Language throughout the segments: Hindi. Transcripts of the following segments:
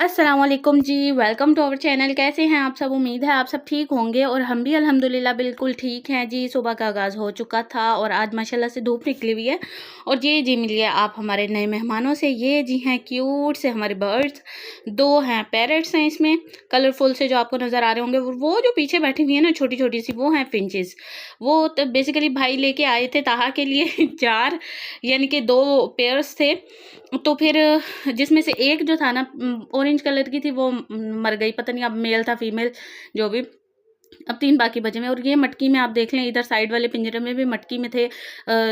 अस्सलाम वालेकुम जी, वेलकम टू अवर चैनल। कैसे हैं आप सब? उम्मीद है आप सब ठीक होंगे और हम भी अल्हम्दुलिल्लाह बिल्कुल ठीक हैं जी। सुबह का आगाज़ हो चुका था और आज माशाल्लाह से धूप निकली हुई है। और जी मिलिए आप हमारे नए मेहमानों से। ये जी हैं क्यूट से हमारे बर्ड्स, 2 हैं पैरट्स हैं इसमें कलरफुल से जो आपको नज़र आ रहे होंगे। वो जो पीछे बैठी हुई है ना छोटी-छोटी सी, वो हैं फिंचेस। वो तो बेसिकली भाई लेके आए थे ताहा के लिए 4 यानी कि 2 पेयर्स थे। तो फिर जिसमें से एक जो था ना ऑरेंज कलर की थी, वो मर गई, पता नहीं अब मेल था फीमेल जो भी। अब 3 बाकी बचे हुए हैं और ये मटकी में आप देख लें, इधर साइड वाले पिंजरे में भी मटकी में थे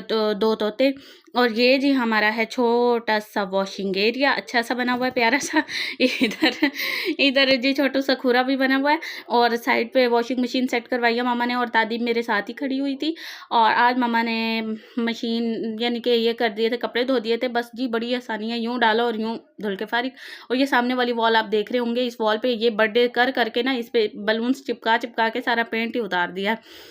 तो 2 तोते। और ये जी हमारा है छोटा-सा वॉशिंग एरिया, अच्छा-सा बना हुआ है, प्यारा-सा। इधर इधर जी छोटू सा खूरा भी बना हुआ है और साइड पे वॉशिंग मशीन सेट करवाई है मामा ने और दादी मेरे साथ ही खड़ी हुई थी। और आज मामा ने मशीन यानी कि ये कर दिए थे, कपड़े धो दिए थे। बस जी बड़ी आसानी है, यूँ डालो और यूँ धुल के फारिग। और ये सामने वाली वॉल आप देख रहे होंगे, इस वॉल पे ये बर्थडे कर के ना इस पे बलून्स चिपका के सारा पेंट ही उतार दिया है।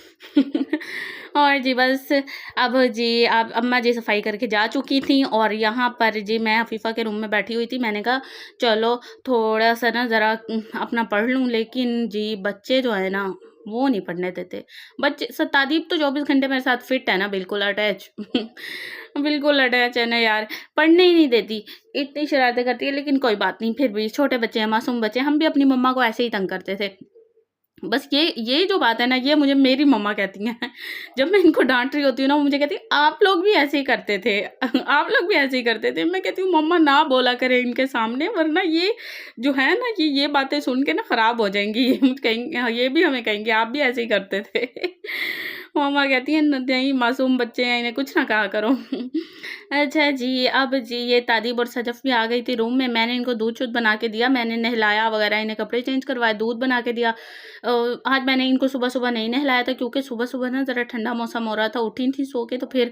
और जी बस अब जी अब अम्मा जी सफाई करके जा चुकी थी और यहाँ पर जी मैं अफ़ीफ़ा के रूम में बैठी हुई थी। मैंने कहा चलो थोड़ा-सा ना ज़रा अपना पढ़ लूँ, लेकिन जी बच्चे जो है ना वो नहीं पढ़ने देते। बच्चे तादीब तो 24 घंटे मेरे साथ फिट है ना, बिल्कुल अटैच। बिल्कुल अटैच है ना यार, पढ़ने ही नहीं देती। इतनी शरारतें करती है, लेकिन कोई बात नहीं, फिर भी छोटे बच्चे हैं, मासूम बच्चे हैं। हम भी अपनी मम्मा को ऐसे ही तंग करते थे। बस ये जो बात है ना, ये मुझे मेरी मम्मा कहती हैं। जब मैं इनको डाँट रही होती हूँ ना, वो मुझे कहती हैं, "आप लोग भी ऐसे ही करते थे। आप लोग भी ऐसे ही करते थे।" मैं कहती हूँ, "मम्मा ना बोला करें इनके सामने, वरना ये जो है ना, ये बातें सुन के ना खराब हो जाएँगी। ये मुझे कहेंगे, हाँ, ये भी हमें कहेंगे, आप भी ऐसे ही करते थे।" मम्मा कहती हैं, "न नहीं, मासूम बच्चे हैं, इन्हें कुछ ना कहा करो।" अच्छा जी, अब जी ये तादीब और सजफ़ भी आ गई थी रूम में। मैंने इनको दूध-शूध बना के दिया, मैंने नहलाया वगैरह, इन्हें कपड़े चेंज करवाए, दूध बना के दिया। आज मैंने इनको सुबह-सुबह नहीं नहलाया था, क्योंकि सुबह-सुबह ना ज़रा ठंडा मौसम हो रहा था, उठी थी सो के, तो फिर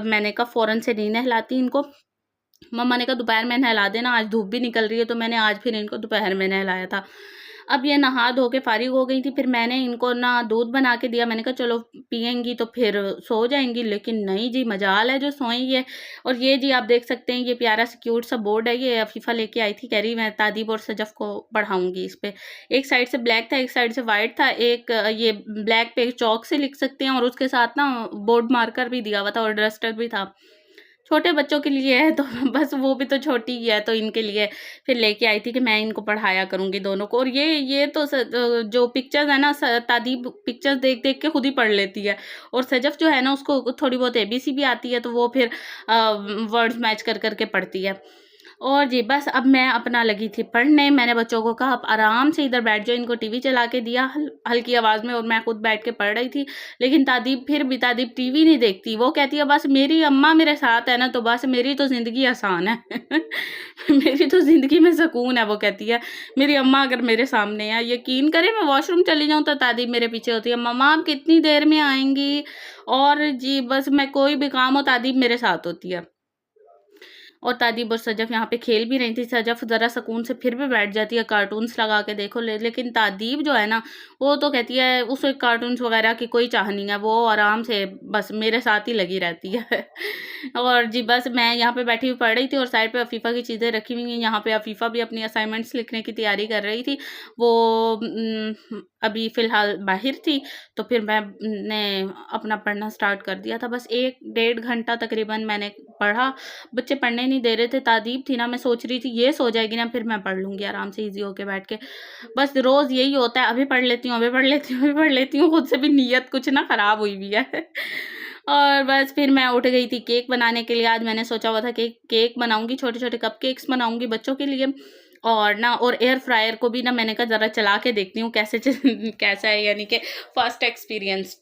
मैंने कहा फ़ौरन से नहीं नहलाती इनको। मम्मा ने कहा दोपहर में नहला देना, आज धूप भी निकल रही है, तो मैंने आज फिर इनको दोपहर में नहलाया था। अब ये नहा धो के फ़ारिग हो गई थी, फिर मैंने इनको ना दूध बना के दिया। मैंने कहा चलो पिएँगी तो फिर सो जाएँगी, लेकिन नहीं जी, मजाल है जो सोई ये। और ये जी आप देख सकते हैं, ये प्यारा सा क्यूट सा बोर्ड है, ये अफ़ीफ़ा लेके आई थी, कह रही मैं तादीब और सजफ़ को पढ़ाऊँगी इस पे। एक साइड से ब्लैक था, एक साइड से व्हाइट था। एक ये ब्लैक पे चॉक से लिख सकते हैं और उसके साथ ना बोर्ड मार्कर भी दिया हुआ था और डस्टर भी था। छोटे बच्चों के लिए है तो बस वो भी तो छोटी ही है, तो इनके लिए फिर लेके आई थी कि मैं इनको पढ़ाया करूँगी दोनों को। और ये तो जो पिक्चर्स है ना, तादीब पिक्चर्स देख-देख के खुद ही पढ़ लेती है। और सजफ़ जो है ना, उसको थोड़ी बहुत एबीसी भी आती है, तो वो फिर वर्ड्स मैच कर के पढ़ती है। और जी बस अब मैं अपना लगी थी पढ़ने। मैंने बच्चों को कहा आप आराम से इधर बैठ जाओ, इनको टीवी चला के दिया हल्की आवाज़ में, और मैं खुद बैठ के पढ़ रही थी। लेकिन तादीब टीवी नहीं देखती, वो कहती है बस मेरी अम्मा मेरे साथ है ना, तो बस मेरी तो ज़िंदगी आसान है। मेरी तो ज़िंदगी में सुकून है, वो कहती है मेरी अम्मा अगर मेरे सामने है। यकीन करें मैं वॉशरूम चली जाऊँ तो तादीब मेरे पीछे होती है, मम्मा आप कितनी देर में आएँगी? और जी बस मैं कोई भी काम हो, तादीब मेरे साथ होती है। और तादीब और सजफ़ यहाँ पे खेल भी रही थी। सजफ़ ज़रा सुकून से फिर भी बैठ जाती है, कार्टून्स लगा के देखो, लेकिन तादीब जो है ना, वो तो कहती है उसे कार्टून्स वग़ैरह की कोई चाह नहीं है, वो आराम से बस मेरे साथ ही लगी रहती है। और जी बस मैं यहाँ पे बैठी हुई पढ़ रही थी और साइड पे अफ़ीफ़ा की चीज़ें रखी हुई हैं। यहाँ पे अफ़ीफ़ा भी अपनी असाइनमेंट्स लिखने की तैयारी कर रही थी। वो अभी फ़िलहाल बाहिर थी, तो फिर मैंने अपना पढ़ना स्टार्ट कर दिया था। बस 1 डेढ़ घंटा तकरीबन मैंने पढ़ा। बच्चे पढ़ने नहीं दे रहे थे, तादीब थी ना, मैं सोच रही थी ये सो जाएगी ना, फिर मैं पढ़ लूँगी आराम से ईज़ी होके बैठ के। बस रोज़ यही होता है, अभी पढ़ लेती हूँ, अभी पढ़ लेती हूँ, अभी पढ़ लेती हूँ, खुद से भी नीयत कुछ ना ख़राब हुई हुई है। और बस फिर मैं उठ गई थी केक बनाने के लिए। आज मैंने सोचा हुआ था केक केक बनाऊँगी, छोटे-छोटे कपकेक्स बनाऊँगी बच्चों के लिए। और ना और एयर फ्रायर को भी ना मैंने कहा ज़रा चला के देखती हूँ कैसे कैसा है, यानी कि फर्स्ट एक्सपीरियंस।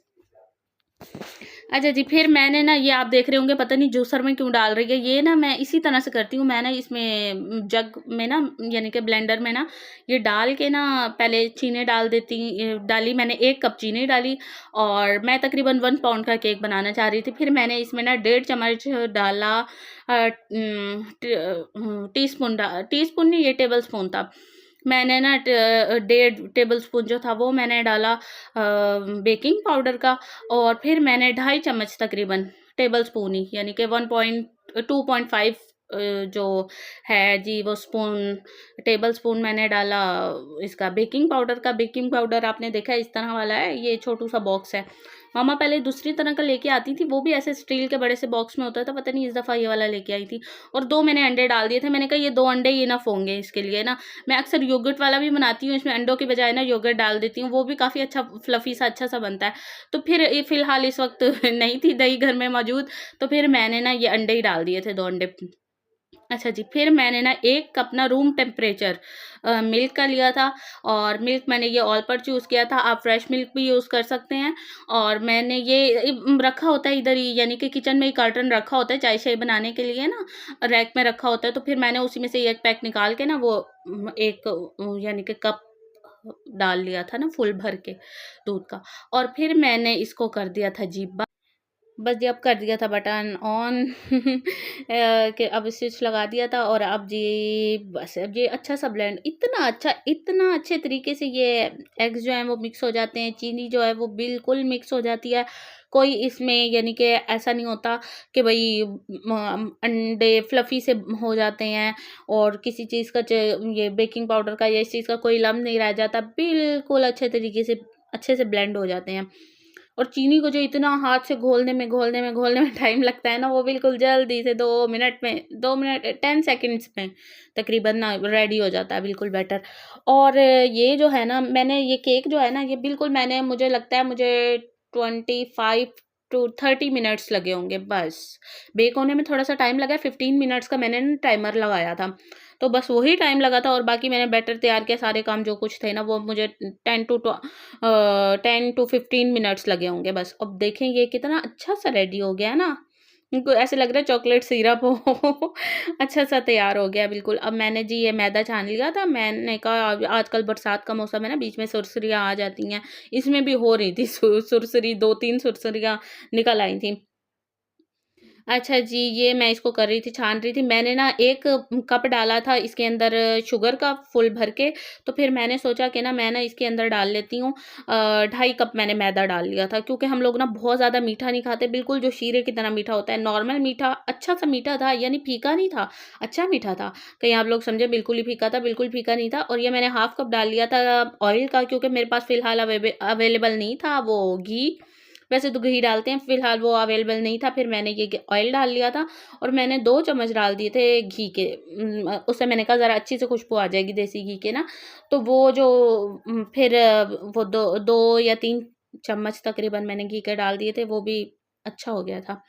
अच्छा जी, फिर मैंने ना ये आप देख रहे होंगे, पता नहीं जूसर में क्यों डाल रही है, ये ना मैं इसी तरह से करती हूँ। मैं ना इसमें जग में ना यानी कि ब्लेंडर में ना ये डाल के ना पहले चीनी डाली मैंने 1 कप चीनी डाली। और मैं तकरीबन 1 पाउंड का केक बनाना चाह रही थी। फिर मैंने इसमें ना 1.5 चम्मच डाला टीस्पून नहीं, ये टेबलस्पून था। मैंने ना 1.5 टेबलस्पून जो था वो मैंने डाला बेकिंग पाउडर का। और फिर मैंने 2.5 चम्मच तकरीबन टेबलस्पून ही, यानी कि 1 पॉइंट 2.5 जो है जी वो स्पून, टेबल स्पून मैंने डाला इसका बेकिंग पाउडर का। बेकिंग पाउडर आपने देखा है इस तरह वाला है, ये छोटू सा बॉक्स है। मामा पहले दूसरी तरह का लेके आती थी, वो भी ऐसे स्टील के बड़े से बॉक्स में होता था, पता नहीं इस दफ़ा ये वाला लेके आई थी। और 2 मैंने अंडे डाल दिए थे, मैंने कहा ये 2 अंडे ही इनफ होंगे इसके लिए ना। मैं अक्सर योगर्ट वाला भी बनाती हूँ, इसमें अंडों की बजाय ना योगर्ट डाल देती हूँ, वो भी काफ़ी अच्छा फ्लफ़ी सा अच्छा सा बनता है। तो फिर फ़िलहाल इस वक़्त नहीं थी दही घर में मौजूद, तो फिर मैंने ना ये अंडे ही डाल दिए थे 2 अंडे। अच्छा जी, फिर मैंने ना 1 कप ना रूम टेम्परेचर मिल्क का लिया था, और मिल्क मैंने ये ऑल पर चूज़ किया था, आप फ्रेश मिल्क भी यूज़ कर सकते हैं। और मैंने ये रखा होता है इधर ही, यानी कि किचन में ही कार्टन रखा होता है चाय-शाय बनाने के लिए ना, रैक में रखा होता है। तो फिर मैंने उसी में से 1 पैक निकाल के ना वो एक यानी कि कप डाल लिया था ना फुल भर के दूध का, और फिर मैंने इसको कर दिया था जी बस जी, अब कर दिया था बटन ऑन कि अब स्विच लगा दिया था, और अब जी बस अब ये अच्छा सा ब्लेंड, इतना अच्छा, इतना अच्छे तरीके से ये एग्स जो हैं वो मिक्स हो जाते हैं, चीनी जो है वो बिल्कुल मिक्स हो जाती है। कोई इसमें यानी कि ऐसा नहीं होता कि भई अंडे फ्लफ़ी से हो जाते हैं, और किसी चीज़ का ये बेकिंग पाउडर का या इस चीज़ का कोई लम्ब नहीं रह जाता, बिल्कुल अच्छे तरीके से अच्छे से ब्लेंड हो जाते हैं। और चीनी को जो इतना हाथ से घोलने में टाइम लगता है ना, वो बिल्कुल जल्दी से 2 मिनट 10 सेकंड्स में तकरीबन ना रेडी हो जाता है बिल्कुल बैटर। और ये जो है ना, मैंने ये केक जो है ना, ये बिल्कुल मैंने मुझे लगता है मुझे 25 टू 30 मिनट्स लगे होंगे बस। बेक होने में थोड़ा-सा टाइम लगा, 15 मिनट्स का मैंने ना टाइमर लगाया था। तो बस वही टाइम लगा था, और बाकी मैंने बैटर तैयार किया, सारे काम जो कुछ थे ना वो मुझे 10 टू 15 मिनट्स लगे होंगे बस। अब देखें ये कितना अच्छा सा रेडी हो गया है ना, बिल्कुल ऐसे लग रहा है चॉकलेट सिरप हो अच्छा सा तैयार हो गया बिल्कुल। अब मैंने जी ये मैदा छान लिया था, मैंने कहा अब आजकल बरसात का मौसम है ना, बीच में सुरसुरियाँ आ जाती हैं, इसमें भी हो रही थी सुरसुरी, 2-3 सुरसुरियाँ निकल आई थी। अच्छा जी, ये मैं इसको कर रही थी, छान रही थी। मैंने ना 1 कप डाला था इसके अंदर शुगर का फुल भर के, तो फिर मैंने सोचा कि ना मैं ना इसके अंदर डाल लेती हूँ 2.5 कप मैंने मैदा डाल लिया था, क्योंकि हम लोग ना बहुत ज़्यादा मीठा नहीं खाते, बिल्कुल जो शीरे की तरह मीठा होता है, नॉर्मल मीठा, अच्छा-सा मीठा था, यानी फीका नहीं था, अच्छा मीठा था। कहीं आप लोग समझे बिल्कुल ही फीका था, बिल्कुल फीका नहीं था। और ये मैंने हाफ़ कप डाल लिया था ऑयल का, क्योंकि मेरे पास फ़िलहाल अवेलेबल नहीं था वो घी। वैसे तो घी डालते हैं, फ़िलहाल वो अवेलेबल नहीं था, फिर मैंने ये ऑयल डाल लिया था, और मैंने 2 चम्मच डाल दिए थे घी के। उससे मैंने कहा ज़रा अच्छी से खुशबू आ जाएगी देसी घी के ना, तो वो जो फिर वो 2 या 3 चम्मच तकरीबन मैंने घी के डाल दिए थे, वो भी अच्छा हो गया था।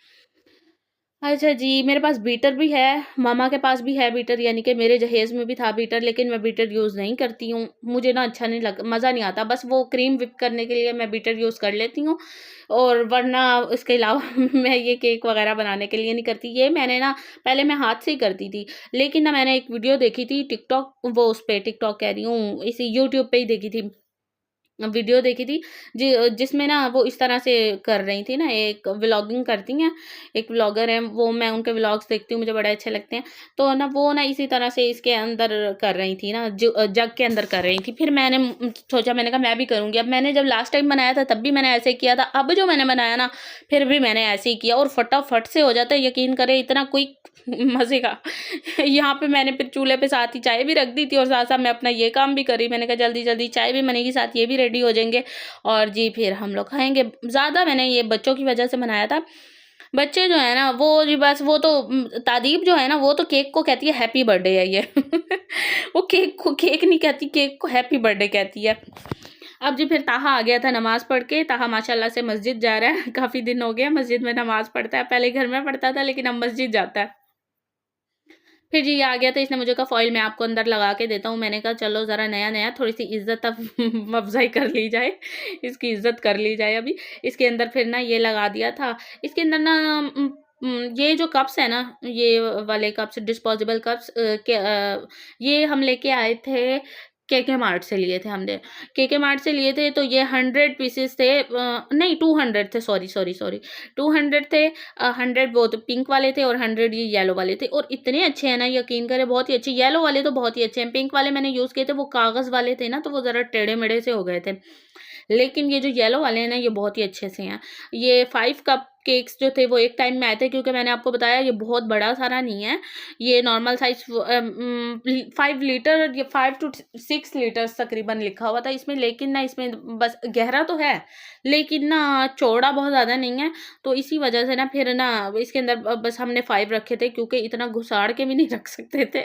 अच्छा जी, मेरे पास बीटर भी है, मामा के पास भी है बीटर, यानी कि मेरे जहेज़ में भी था बीटर, लेकिन मैं बीटर यूज़ नहीं करती हूँ। मुझे ना अच्छा नहीं लग मज़ा नहीं आता, बस वो क्रीम व्हिप करने के लिए मैं बीटर यूज़ कर लेती हूँ, और वरना इसके अलावा मैं ये केक वग़ैरह बनाने के लिए नहीं करती। ये मैंने ना पहले मैं हाथ से ही करती थी, लेकिन ना मैंने एक वीडियो देखी थी टिकटॉक, वो उस पे टिकटॉक कह रही हूँ, इसी यूट्यूब पे ही देखी थी। वीडियो देखी थी जिसमें ना वो इस तरह से कर रही थी ना, एक व्लॉगिंग करती हैं, एक व्लॉगर हैं वो, मैं उनके व्लॉग्स देखती हूँ, मुझे बड़े अच्छे लगते हैं। तो ना वो ना इसी तरह से इसके अंदर कर रही थी ना, जग के अंदर कर रही थी। फिर मैंने सोचा, मैंने कहा मैं भी करूँगी। अब मैंने जब लास्ट टाइम बनाया था तब भी मैंने ऐसे ही किया था, अब जो मैंने बनाया ना फिर भी मैंने ऐसे ही किया, और फटाफट से हो जाता है, यकीन करें इतना क्विक मज़े का। यहाँ पे मैंने फिर चूल्हे पे साथ ही चाय भी रख दी थी, और साथ-साथ मैं अपना ये काम भी कर रही। मैंने कहा जल्दी-जल्दी चाय भी बनेगी, साथ ये भी रेडी हो जाएँगे, और जी फिर हम लोग खाएँगे। ज़्यादा मैंने ये बच्चों की वजह से बनाया था। बच्चे जो है ना वो जी बस वो तो तादीब जो है ना वो तो केक को कहती है हैप्पी बर्थडे है ये। वो केक को केक नहीं कहती, केक को हैप्पी बर्थडे कहती है। अब जी फिर ताहा आ गया था नमाज़ पढ़ के। ताहा माशाल्लाह से मस्जिद जा रहा है। काफ़ी दिन हो गए मस्जिद में नमाज़ पढ़ता है। पहले घर में पढ़ता था, लेकिन अब मस्जिद जाता है। फिर जी ये आ गया था, इसने मुझे कहा फ़ॉइल मैं आपको अंदर लगा के देता हूँ। मैंने कहा चलो ज़रा नया-नया थोड़ी-सी इज़्ज़त अब अफ़ज़ाई कर ली जाए, इसकी इज़्ज़त कर ली जाए अभी। इसके अंदर फिर ना ये लगा दिया था। इसके अंदर ना ये जो कप्स हैं ना, ये वाले कप्स, डिस्पोज़ेबल कप्स ये हम लेके आए थे, केके मार्ट से लिए थे हमने। केके मार्ट से लिए थे, तो ये 100 पीसेज़ थे, नहीं 200 थे, सॉरी 200 थे। 100 वो तो पिंक वाले थे, और 100 ये येलो वाले थे, और इतने अच्छे हैं ना, यकीन करें बहुत ही अच्छे। येलो वाले तो बहुत ही अच्छे हैं, पिंक वाले मैंने यूज़ किए थे, वो कागज़ वाले थे ना, तो वो ज़रा टेढ़े-मेढ़े से हो गए थे। लेकिन ये जो येलो वाले हैं ना, ये बहुत ही अच्छे से हैं। ये 5 कप केक्स जो थे वो एक टाइम में आए थे, क्योंकि मैंने आपको बताया ये बहुत बड़ा सारा नहीं है, ये नॉर्मल साइज 5 लीटर या 5 to 6 लीटर्स तकरीबन लिखा हुआ था इसमें, लेकिन ना इसमें बस गहरा तो है लेकिन ना चौड़ा बहुत ज़्यादा नहीं है, तो इसी वजह से ना फिर ना इसके अंदर बस हमने 5 रखे थे, क्योंकि इतना घुसाड़ के भी नहीं रख सकते थे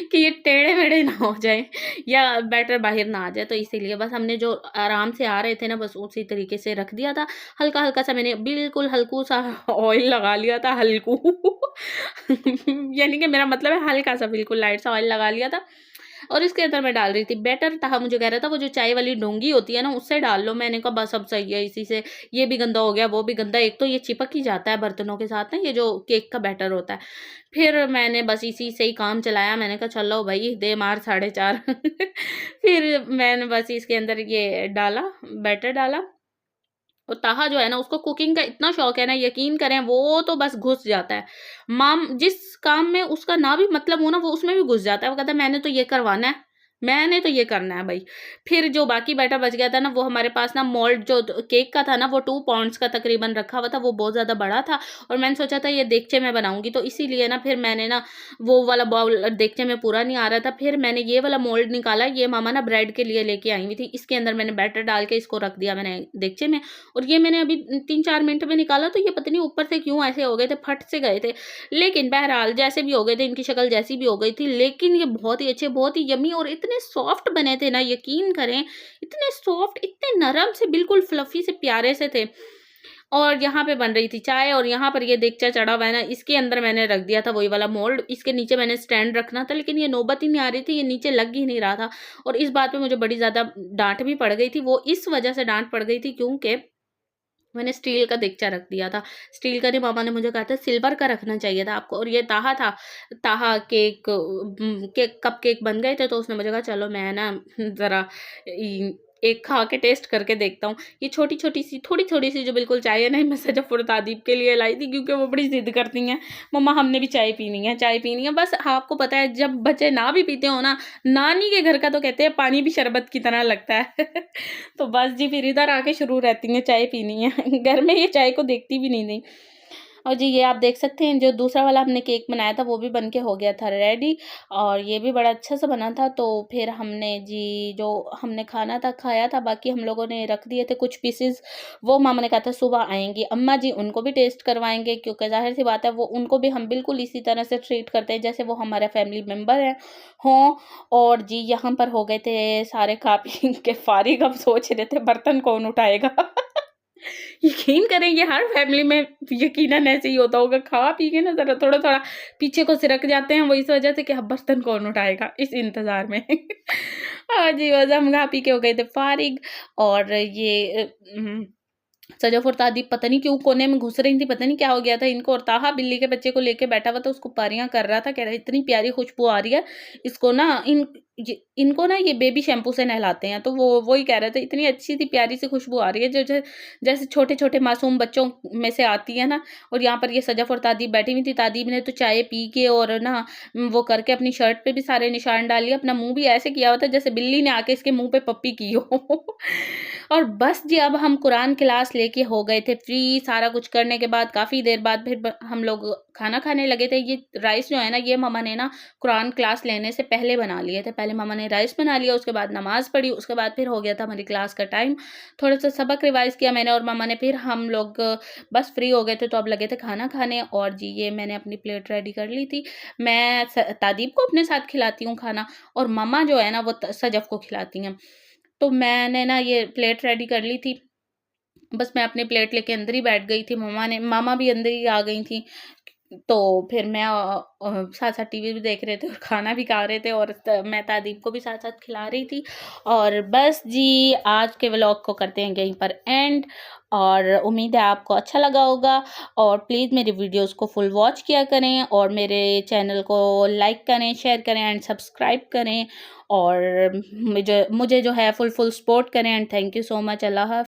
कि ये टेढ़े मेढ़े ना हो जाए या बैटर बाहर ना आ जाए, तो इसीलिए बस हमने जो आराम से आ रहे थे ना बस उसी तरीके से रख दिया था। हल्का हल्का सा मैंने बिल्कुल हल्कू सा ऑयल लगा लिया था, हल्कू यानी कि मेरा मतलब है हल्का सा, बिल्कुल लाइट सा ऑयल लगा लिया था, और इसके अंदर मैं डाल रही थी बैटर। ताहा मुझे कह रहा था वो जो चाय वाली डोंगी होती है ना उससे डाल लो, मैंने कहा बस अब सही है, इसी से ये भी गंदा हो गया वो भी गंदा, एक तो ये चिपक ही जाता है बर्तनों के साथ ना, ये जो केक का बैटर होता है। फिर मैंने बस इसी से ही काम चलाया, मैंने कहा चलो भाई दे मार 4.5 फिर मैंने बस इसके अंदर ये डाला, बैटर डाला, और ताहा जो है ना उसको कुकिंग का इतना शौक है ना, यकीन करें वो तो बस घुस जाता है। जिस काम में उसका ना भी मतलब हो ना वो उसमें भी घुस जाता है। वो कहता है मैंने तो ये करवाना है, मैंने तो ये करना है भाई। फिर जो बाकी बैटर बच गया था ना वो हमारे पास ना मोल्ड जो केक का था ना वो 2 पाउंड्स का तकरीबन रखा हुआ था, वो बहुत ज़्यादा बड़ा था, और मैंने सोचा था ये देगचे में बनाऊंगी, तो इसीलिए ना फिर मैंने ना वो वाला बाउल देगचे में पूरा नहीं आ रहा था, फिर मैंने ये वाला मोल्ड निकाला। ये मामा ना ब्रेड के लिए लेके आई हुई थी, इसके अंदर मैंने बैटर डाल के इसको रख दिया मैंने देगचे में, और ये मैंने अभी 3-4 मिनट में निकाला, तो ये पता नहीं ऊपर से क्यों ऐसे हो गए थे, फट से गए थे। लेकिन बहरहाल जैसे भी हो गए थे, इनकी शक्ल जैसी भी हो गई थी, लेकिन ये बहुत ही अच्छे, बहुत ही यम्मी और इतने सॉफ्ट बने थे ना, यकीन करें इतने सॉफ्ट, इतने नरम से, बिल्कुल फ्लफी से, प्यारे से थे। और यहाँ पे बन रही थी चाय, और यहाँ पर ये देगचा चढ़ा हुआ है ना, इसके अंदर मैंने रख दिया था वही वाला मोल्ड। इसके नीचे मैंने स्टैंड रखना था, लेकिन ये नौबत ही नहीं आ रही थी, ये नीचे लग ही नहीं रहा था, और इस बात पे मुझे बड़ी ज़्यादा डांट भी पड़ गई थी। वो इस वजह से डांट पड़ गई थी क्योंकि मैंने स्टील का देगचा रख दिया था। स्टील का नहीं, मामा ने मुझे कहा था सिल्वर का रखना चाहिए था आपको, और ये ताहा था, ताहा केक कप केक बन गए थे, तो उसने मुझे कहा चलो मैं ना ज़रा एक खा के टेस्ट करके देखता हूँ। ये छोटी-छोटी सी, थोड़ी-थोड़ी सी जो बिल्कुल चाय है ना, मैं सजफ़ और तादीब के लिए लाई थी, क्योंकि वो बड़ी ज़िद करती हैं, मम्मा हमने भी चाय पीनी है, चाय पीनी है। बस आपको पता है जब बच्चे ना भी पीते हो ना, नानी के घर का तो कहते हैं पानी भी शरबत की तरह लगता है। तो बस जी फिर इधर आके शुरू रहती हैं चाय पीनी है। घर में ये चाय को देखती भी नहीं थी। और जी ये आप देख सकते हैं जो दूसरा वाला हमने केक बनाया था वो भी बन के हो गया था रेडी, और ये भी बड़ा अच्छा सा बना था। तो फिर हमने जी जो हमने खाना था खाया था, बाकी हम लोगों ने रख दिए थे कुछ पीसेस, वो मामा ने कहा था सुबह आएंगी अम्मा जी उनको भी टेस्ट करवाएंगे, क्योंकि जाहिर सी बात है वो उनको भी हम बिल्कुल इसी तरह से ट्रीट करते हैं जैसे वो हमारा फैमिली मेम्बर है हों। और जी यहाँ पर हो गए थे सारे खा पी के फारिग, अब सोच रहे थे बर्तन कौन उठाएगा। यकीन करें ये हर फैमिली में यकीनन ऐसे ही होता होगा, खा पी के ना ज़रा थोड़ा-थोड़ा पीछे को सिरक जाते हैं, वो इस वजह से कि अब बर्तन कौन उठाएगा इस इंतज़ार में। हाँ जी, बस हम खा पी के हो गए थे फारिग, और ये सजफ़ और तादीब पता नहीं क्यों कोने में घुस रही थी, पता नहीं क्या हो गया था इनको, और ताहा बिल्ली के बच्चे को लेके बैठा हुआ था, उसको पारियाँ कर रहा था, कह रहा है इतनी प्यारी खुशबू आ रही है, इसको ना इनको ना ये बेबी शैम्पू से नहलाते हैं, तो वो ही कह रहे थे इतनी अच्छी सी प्यारी सी खुशबू आ रही है जो जैसे छोटे-छोटे मासूम बच्चों में से आती है ना। और यहाँ पर ये सजफ़ और तादीब बैठी हुई थी, तादीब ने तो चाय पी के और ना वो करके अपनी शर्ट पे भी सारे निशान डाल लिए, अपना मुँह भी ऐसे किया हुआ था जैसे बिल्ली ने आके इसके मुँह पे पप्पी की हो। और बस जी अब हम कुरान क्लास लेके हो गए थे फ्री, सारा कुछ करने के बाद काफ़ी देर बाद फिर हम लोग खाना खाने लगे थे। ये राइस जो है ना ये मम्मा ने ना कुरान क्लास लेने से पहले बना लिए थे। पहले मम्मा ने राइस बना लिया, उसके बाद नमाज़ पढ़ी, उसके बाद फिर हो गया था हमारी क्लास का टाइम। थोड़ा-सा सबक रिवाइज़ किया मैंने और मम्मा ने, फिर हम लोग बस फ्री हो गए थे, तो अब लगे थे खाना खाने। और जी ये मैंने अपनी प्लेट रेडी कर ली थी। मैं तादीब को अपने साथ खिलाती हूँ खाना, और मम्मा जो है ना वो सजफ़ को खिलाती हैं। तो मैंने ना ये प्लेट रेडी कर ली थी। बस मैं अपनी प्लेट लेके अंदर ही बैठ गई थी, मामा भी अंदर ही आ गई थी। तो फिर मैं साथ-साथ टीवी भी देख रहे थे और खाना भी खा रहे थे, और मैं तादीब को भी साथ-साथ खिला रही थी। और बस जी आज के व्लॉग को करते हैं यहीं पर एंड, और उम्मीद है आपको अच्छा लगा होगा। और प्लीज़ मेरी वीडियोस को फुल वॉच किया करें, और मेरे चैनल को लाइक करें, शेयर करें एंड सब्सक्राइब करें, और मुझे जो है फुल सपोर्ट करें। And thank you so much. अल्लाह हाफ़िज़।